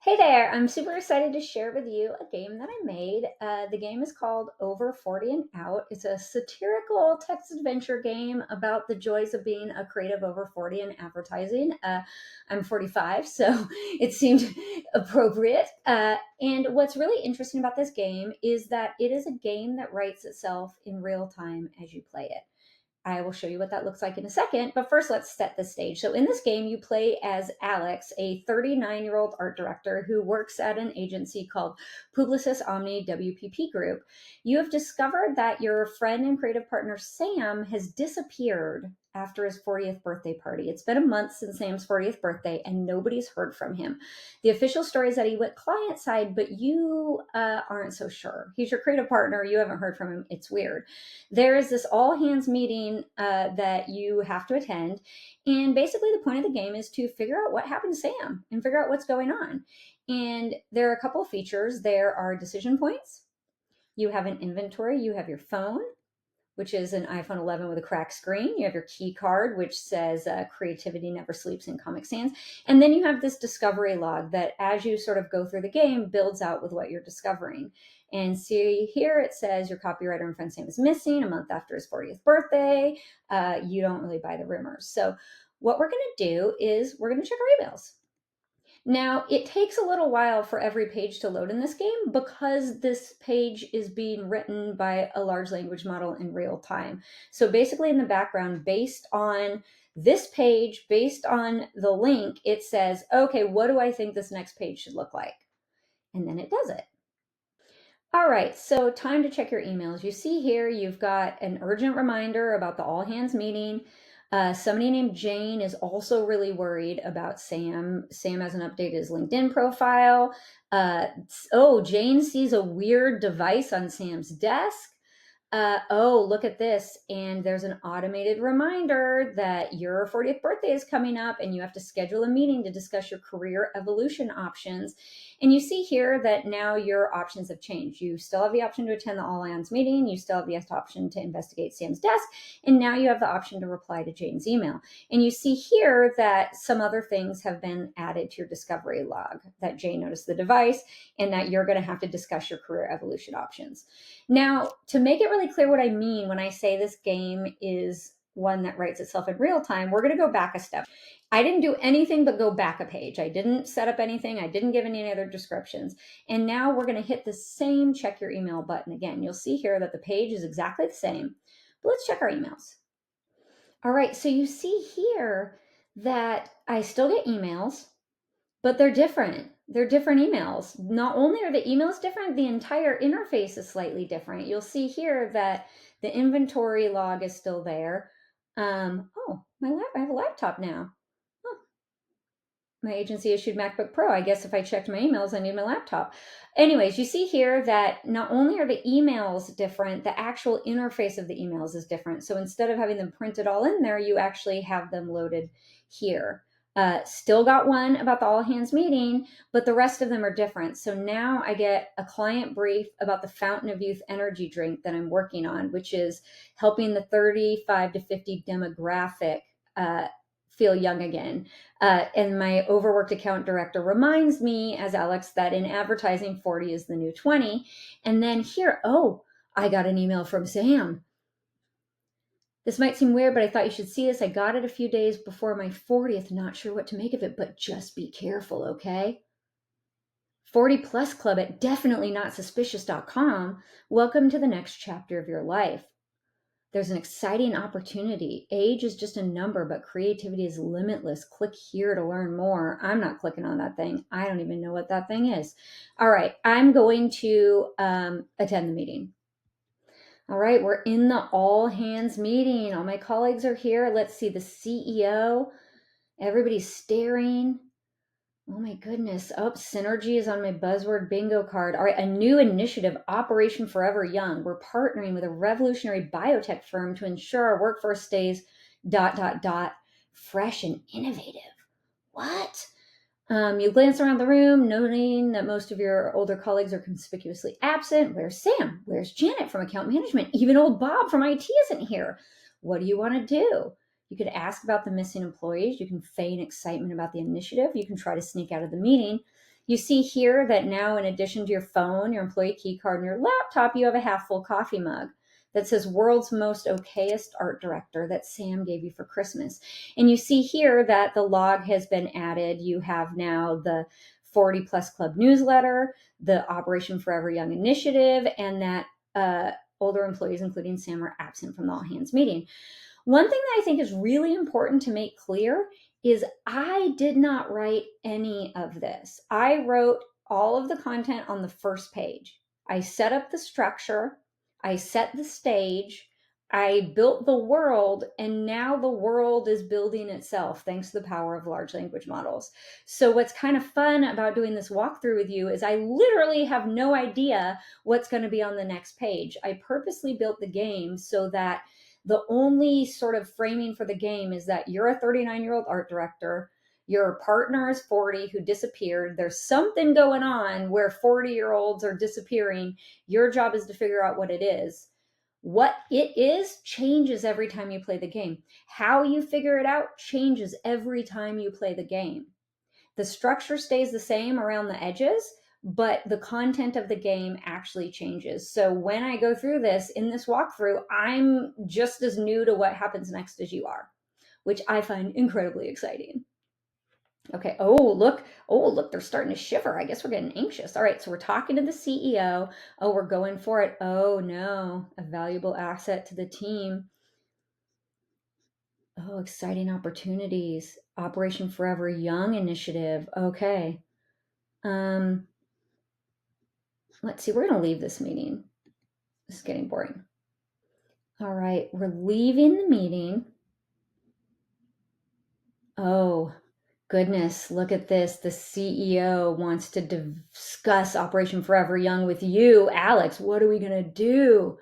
Hey there, I'm super excited to share with you a game that I made. The game is called Over 40 and Out. It's a satirical text adventure game about the joys of being a creative over 40 in advertising. I'm 45, so it seemed appropriate. And what's really interesting about this game is that it is a game that writes itself in real time as you play it. I will show you what that looks like in a second, but first let's set the stage. So in this game, you play as Alex, a 39-year-old art director who works at an agency called Publicis Omni WPP Group. You have discovered that your friend and creative partner Sam has disappeared after his 40th birthday party. It's been a month since Sam's 40th birthday and nobody's heard from him. The official story is that he went client side, but you aren't so sure. He's your creative partner. You haven't heard from him. It's weird. There is this all hands meeting that you have to attend. And basically, the point of the game is to figure out what happened to Sam and figure out what's going on. And there are a couple of features. There are decision points. You have an inventory. You have your phone, which is an iPhone 11 with a cracked screen. You have your key card, which says creativity never sleeps in Comic Sans. And then you have this discovery log that as you sort of go through the game, builds out with what you're discovering. And see here it says your copywriter and friend Sam is missing a month after his 40th birthday. You don't really buy the rumors. So what we're going to do is we're going to check our emails. Now, it takes a little while for every page to load in this game because this page is being written by a large language model in real time. So basically in the background, based on this page, based on the link, it says, okay, what do I think this next page should look like? And then it does it. All right, so time to check your emails. You see here, you've got an urgent reminder about the all hands meeting. Somebody named Jane is also really worried about Sam. Sam hasn't updated his LinkedIn profile. Jane sees a weird device on Sam's desk. Look at this. And there's an automated reminder that your 40th birthday is coming up and you have to schedule a meeting to discuss your career evolution options. And you see here that now your options have changed. You still have the option to attend the all hands meeting. You still have the option to investigate Sam's desk. And now you have the option to reply to Jane's email. And you see here that some other things have been added to your discovery log, that Jane noticed the device and that you're going to have to discuss your career evolution options. Now, to make it really clear what I mean when I say this game is one that writes itself in real time, we're going to go back a step. I didn't do anything but go back a page. I didn't set up anything. I didn't give any other descriptions. And now we're going to hit the same check your email button again. You'll see here that the page is exactly the same. But let's check our emails. All right, so you see here that I still get emails, but they're different. They're different emails. Not only are the emails different, the entire interface is slightly different. You'll see here that the inventory log is still there. I have a laptop now. My agency issued MacBook Pro. I guess if I checked my emails, I need my laptop. Anyways, you see here that not only are the emails different, the actual interface of the emails is different. So instead of having them printed all in there, you actually have them loaded here. Still got one about the all hands meeting, but the rest of them are different. So now I get a client brief about the Fountain of Youth energy drink that I'm working on, which is helping the 35 to 50 demographic feel young again. And my overworked account director reminds me as Alex that in advertising, 40 is the new 20. And then here, I got an email from Sam. This might seem weird, but I thought you should see this. I got it a few days before my 40th. Not sure what to make of it, but just be careful, okay? 40 Plus Club at definitelyNotSuspicious.com. Welcome to the next chapter of your life. There's an exciting opportunity. Age is just a number, but creativity is limitless. Click here to learn more. I'm not clicking on that thing. I don't even know what that thing is. All right, I'm going to attend the meeting. All right, we're in the all hands meeting. All my colleagues are here. Let's see the CEO. Everybody's staring. Oh my goodness. Synergy is on my buzzword bingo card. All right, a new initiative, Operation Forever Young. We're partnering with a revolutionary biotech firm to ensure our workforce stays ... fresh and innovative. What? You glance around the room, noting that most of your older colleagues are conspicuously absent. Where's Sam? Where's Janet from account management? Even old Bob from IT isn't here. What do you want to do? You could ask about the missing employees. You can feign excitement about the initiative. You can try to sneak out of the meeting. You see here that now, in addition to your phone, your employee key card, and your laptop, you have a half full coffee mug that says world's most okayest art director that Sam gave you for Christmas. And you see here that the log has been added. You have now the 40 Plus Club newsletter, the Operation Forever Young initiative, and that older employees, including Sam, are absent from the all hands meeting. One thing that I think is really important to make clear is I did not write any of this. I wrote all of the content on the first page. I set up the structure, I set the stage, I built the world, and now the world is building itself thanks to the power of large language models. So what's kind of fun about doing this walkthrough with you is I literally have no idea what's going to be on the next page. I purposely built the game so that the only sort of framing for the game is that you're a 39-year-old art director. Your partner is 40 who disappeared. There's something going on where 40-year-olds are disappearing. Your job is to figure out what it is. What it is changes every time you play the game. How you figure it out changes every time you play the game. The structure stays the same around the edges, but the content of the game actually changes. So when I go through this in this walkthrough, I'm just as new to what happens next as you are, which I find incredibly exciting. Okay. Oh, look, they're starting to shiver. I guess we're getting anxious. All right. So we're talking to the CEO. Oh, we're going for it. Oh no, a valuable asset to the team. Oh, exciting opportunities. Operation Forever Young initiative. Okay. Let's see, we're going to leave this meeting. This is getting boring. All right, we're leaving the meeting. Oh, goodness, look at this. The CEO wants to discuss Operation Forever Young with you. Alex, what are we going to do?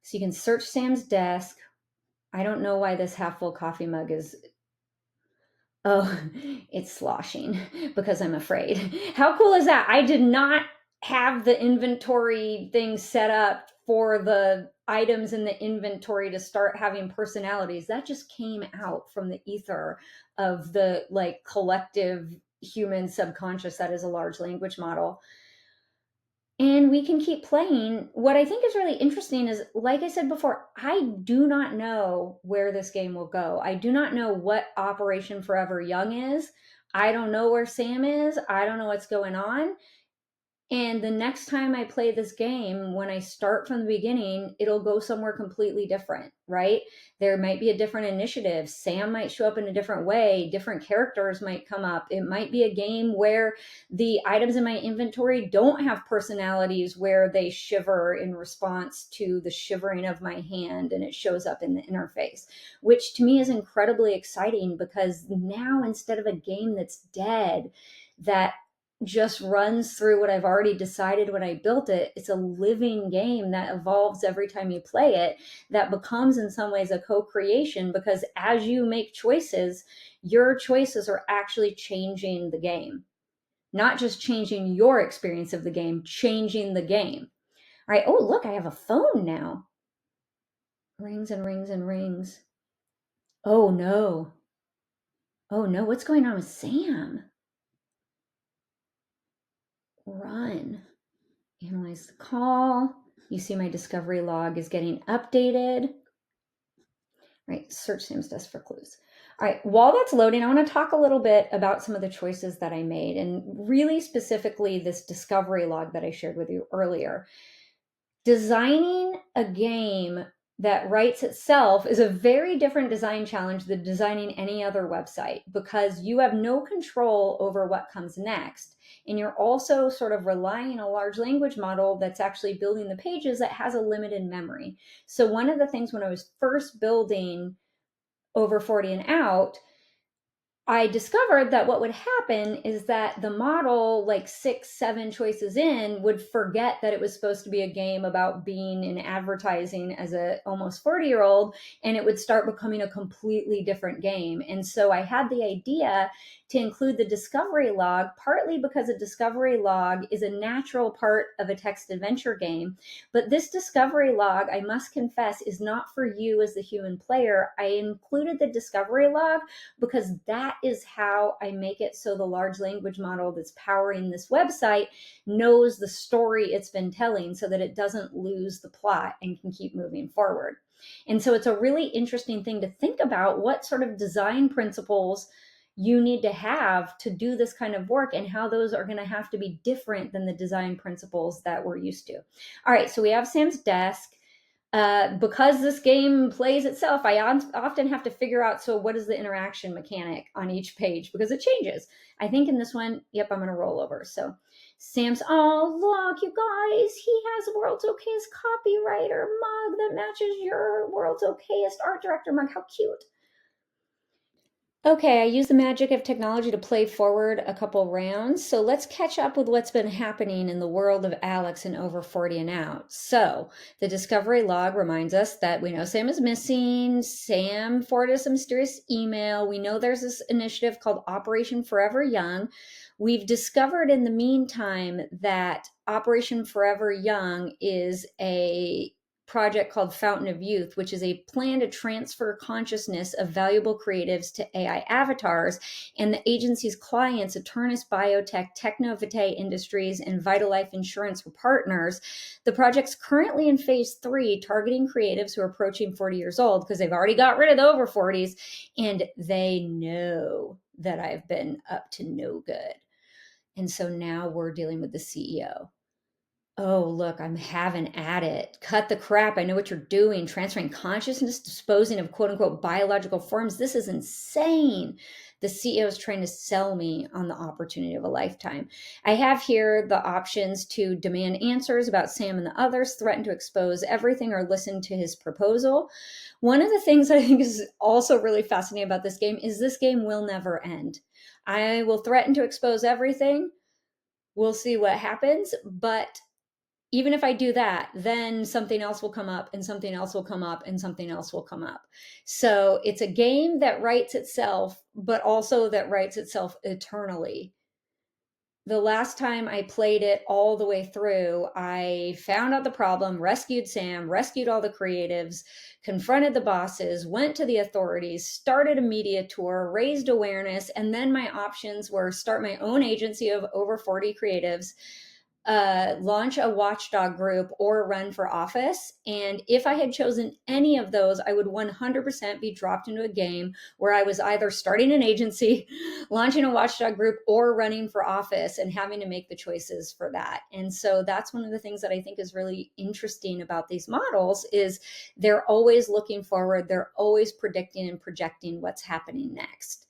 So you can search Sam's desk. I don't know why this half full coffee mug is... Oh, it's sloshing because I'm afraid. How cool is that? I did not have the inventory thing set up for the items in the inventory to start having personalities. That just came out from the ether of the like collective human subconscious that is a large language model. And we can keep playing. What I think is really interesting is, like I said before, I do not know where this game will go. I do not know what Operation Forever Young is. I don't know where Sam is. I don't know what's going on. And the next time I play this game, when I start from the beginning, it'll go somewhere completely different, right? There might be a different initiative. Sam might show up in a different way. Different characters might come up. It might be a game where the items in my inventory don't have personalities, where they shiver in response to the shivering of my hand and it shows up in the interface, which to me is incredibly exciting, because now instead of a game that's dead, that just runs through what I've already decided when I built it, it's a living game that evolves every time you play it, that becomes in some ways a co-creation, because as you make choices, your choices are actually changing the game. Not just changing your experience of the game, changing the game. All right. Oh, look, I have a phone now. Rings and rings and rings. Oh no. Oh no, what's going on with Sam? Run. Analyze the call. You see my discovery log is getting updated. Right, search Sam's desk for clues. All right, while that's loading, I want to talk a little bit about some of the choices that I made, and really specifically this discovery log that I shared with you earlier. Designing a game that writes itself is a very different design challenge than designing any other website, because you have no control over what comes next. And you're also sort of relying on a large language model that's actually building the pages that has a limited memory. So one of the things when I was first building Over 40 and Out, I discovered that what would happen is that the model, like 6, 7 choices in, would forget that it was supposed to be a game about being in advertising as a almost 40-year-old, and it would start becoming a completely different game. And so I had the idea to include the discovery log, partly because a discovery log is a natural part of a text adventure game. But this discovery log, I must confess, is not for you as the human player. I included the discovery log because that that is how I make it so the large language model that's powering this website knows the story it's been telling so that it doesn't lose the plot and can keep moving forward. And so it's a really interesting thing to think about what sort of design principles you need to have to do this kind of work and how those are going to have to be different than the design principles that we're used to. All right, so we have Sam's desk. Because this game plays itself, I often have to figure out, so what is the interaction mechanic on each page, because it changes. I think in this one, yep, I'm going to roll over. So Sam's, oh, look, you guys, he has World's Okayest copywriter mug that matches your World's Okayest art director mug. How cute. Okay, I use the magic of technology to play forward a couple rounds. So let's catch up with what's been happening in the world of Alex and Over 40 and Out. So the discovery log reminds us that we know Sam is missing. Sam forwarded us a mysterious email. We know there's this initiative called Operation Forever Young. We've discovered in the meantime that Operation Forever Young is a project called Fountain of Youth, which is a plan to transfer consciousness of valuable creatives to AI avatars. And the agency's clients, Eternus Biotech, Technovitae Industries, and Vitalife Insurance, were partners. The project's currently in phase 3, targeting creatives who are approaching 40 years old, because they've already got rid of the over 40s, and they know that I've been up to no good. And so now we're dealing with the CEO. Oh, look, I'm having at it. Cut the crap. I know what you're doing. Transferring consciousness, disposing of quote unquote biological forms. This is insane. The CEO is trying to sell me on the opportunity of a lifetime. I have here the options to demand answers about Sam and the others, threaten to expose everything, or listen to his proposal. One of the things I think is also really fascinating about this game is this game will never end. I will threaten to expose everything. We'll see what happens, but even if I do that, then something else will come up and something else will come up and something else will come up. So it's a game that writes itself, but also that writes itself eternally. The last time I played it all the way through, I found out the problem, rescued Sam, rescued all the creatives, confronted the bosses, went to the authorities, started a media tour, raised awareness, and then my options were start my own agency of over 40 creatives, launch a watchdog group, or run for office. And if I had chosen any of those, I would 100% be dropped into a game where I was either starting an agency, launching a watchdog group, or running for office, and having to make the choices for that. And so that's one of the things that I think is really interesting about these models is they're always looking forward. They're always predicting and projecting what's happening next.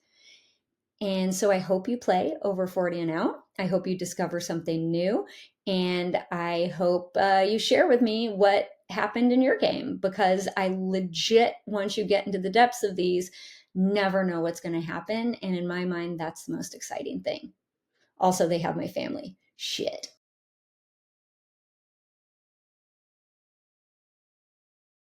And so I hope you play Over 40 and Out. I hope you discover something new. And I hope you share with me what happened in your game, because I legit, once you get into the depths of these, never know what's going to happen. And in my mind, that's the most exciting thing. Also, they have my family. Shit.